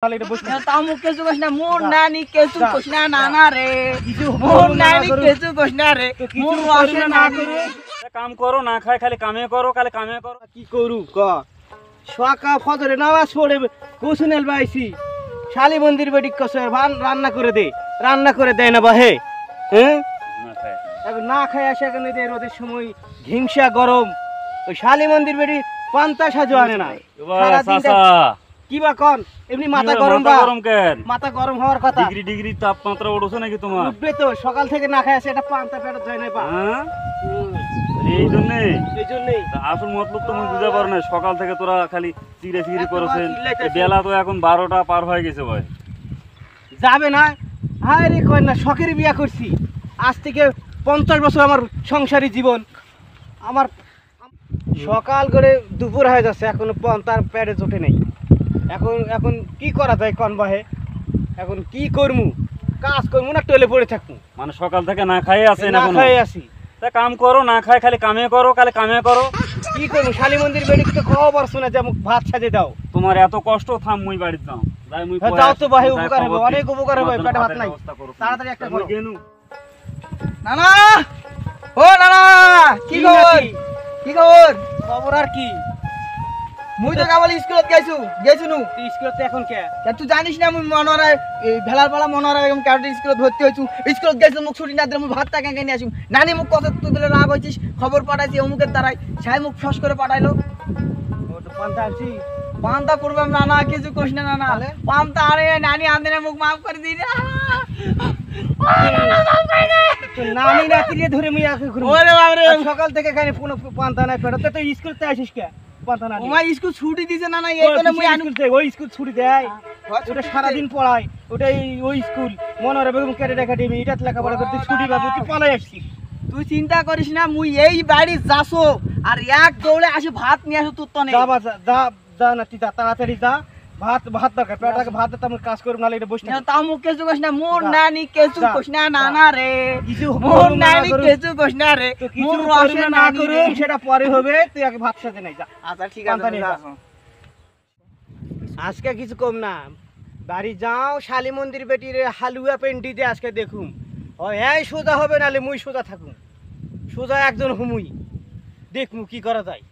তাও মুখ কিছু কইস না মোর নানি কিছু কইস না নানা রে মোর নানি কিছু কইস না রে মোর আসে না করে কাম করো না খায় খালি কামে করো খালি কামে করো কি করু ক সকা ফজরে নামাজ পড়ে কুসুনেল বাইছি শালি মন্দির বেটি কসে রান্না করে দে রান্না করে দেয় না বাহে হ্যাঁ না খায় এখন না খাই আসে এখানে দে রোদের সময় হিংসা গরম ওই শালি মন্দির বেটি পান্তা সাজো আনে না চাচা কি বা কন এমনি মাথা গরম বা গরম কেন মাথা গরম হওয়ার কথা ডিগ্রি ডিগ্রি তাপমাত্রা উঠছে নাকি তোমার উঠবে তো সকাল থেকে না খাই আসে এটা পান্তা পেটে যায় না পা হ্যাঁ এই জন্য এই জন্যই আসল মতলব তুমি বুঝতে পারো না সকাল থেকে তোরা খালি চিড়ে চিড়ি করেছেন চিল্লাইতেছে। বেলা তো এখন 12টা পার হয়ে গেছে ভাই যাবে না হায় রে কয় না শখের বিয়া করছি আজ থেকে 50 বছর আমার সংসারী জীবন আমার সকাল করে দুপুর হয়ে যাচ্ছে এখনো তার পেটে জোটে নেই এখন এখন কি করা যায় কন বাহে এখন কি করমু কাজ করমু না টলে পড়ে থাকমু মানে সকাল থেকে না খাই আছেন না এখন খাই আছি তা কাম করো না খায় খালি কামে করো খালি কামে করো কি করমু শালি মন্দির বেড়িকে তো খবর শুনে যে ভাত সাজে দাও তোমার এত কষ্ট থাম মুই বাড়িতে যাও যাই মুই হ্যাঁ, পরে যাও তো আসি, ভাই, যাই উপকার হবে, খবর অনেক দিই। উপকার হবে, তোমার জন্য পেটে ভাত ভাতের নাই। ব্যবস্থা করো। তাড়াতাড়ি একটা তা মুই করো। গেনু। নানা ও নানা কি কি খবর নাতি? কি খবর খবর আর কি মুই তো কামাল স্কুলত গেছু নু তুই স্কুলে এখন কে কেন তুই জানিস না মুই মনোরা ভেলার পালা মনোরা এরকম ক্যাডেট স্কুলত ভর্তি হইছু স্কুলত গেছু মুখ ছুটি না দিলে মুই ভাত টাকা কেনে আসু নানি মুখ কত তুই বলে রাগ হইছিস খবর পাঠাইছি অমুকের দ্বারাই সাই মুখ ফস করে পাঠাইলো ও তো পান্তা আনছি পান্তা করবে নানা কিছু কইস না নানা পান্তা আরে নানি আন্দে মুখ মাফ করে দিই না তো নানি নাতি রে ধরে মুই আকে ঘুরমু ওরে বাবারে আর সকাল থেকে খালি কোনো পান্তা নাই পেটে তো স্কুলতে আসিস কে পান্তা না ওমা স্কুল ছুটি দিছে নানা এই কোনে মুই আনু ওই স্কুল ছুটি দেয় ওটা সারা দিন পড়ায় ওটাই ওই school Manora Begum cadet academy এটা লেখাপড়া করতে ছুটি পাবো তুই পালাই আসছিস তুই চিন্তা করিস না মুই এই বাড়ি যাসো আর এক দৌড়ে আসি ভাত নিয়ে আসো তোর তনে যা বাবা যা যা না তুই যা তাড়াতাড়ি যা ভাত ভাত দরকার পেটাকে ভাত দিতে আমার কাজ করব নালে এটা বসে থাক। তাও মুখ কিছু কইস না মোর যা। নানি কিছু যা। কইস না নানা রে কিছু মোর করবো না নানি করবো। কিছু কইস না রে তো কিছু মোর করবো রসে না নানি করবো রে। সেটা পরে হবে তুই আগে ভাত সাথে নাই যা আচ্ছা ঠিক পান্তা আছে নিয়ে যা। আজকে কিছু কম না বাড়ি যাও শালি মন্দির বেটির হালুয়া পেন্টিতে আজকে দেখুম ও এই সোজা হবে নালে মুই সোজা থাকুম সোজা একজন হুমুই দেখমু কি করা যায়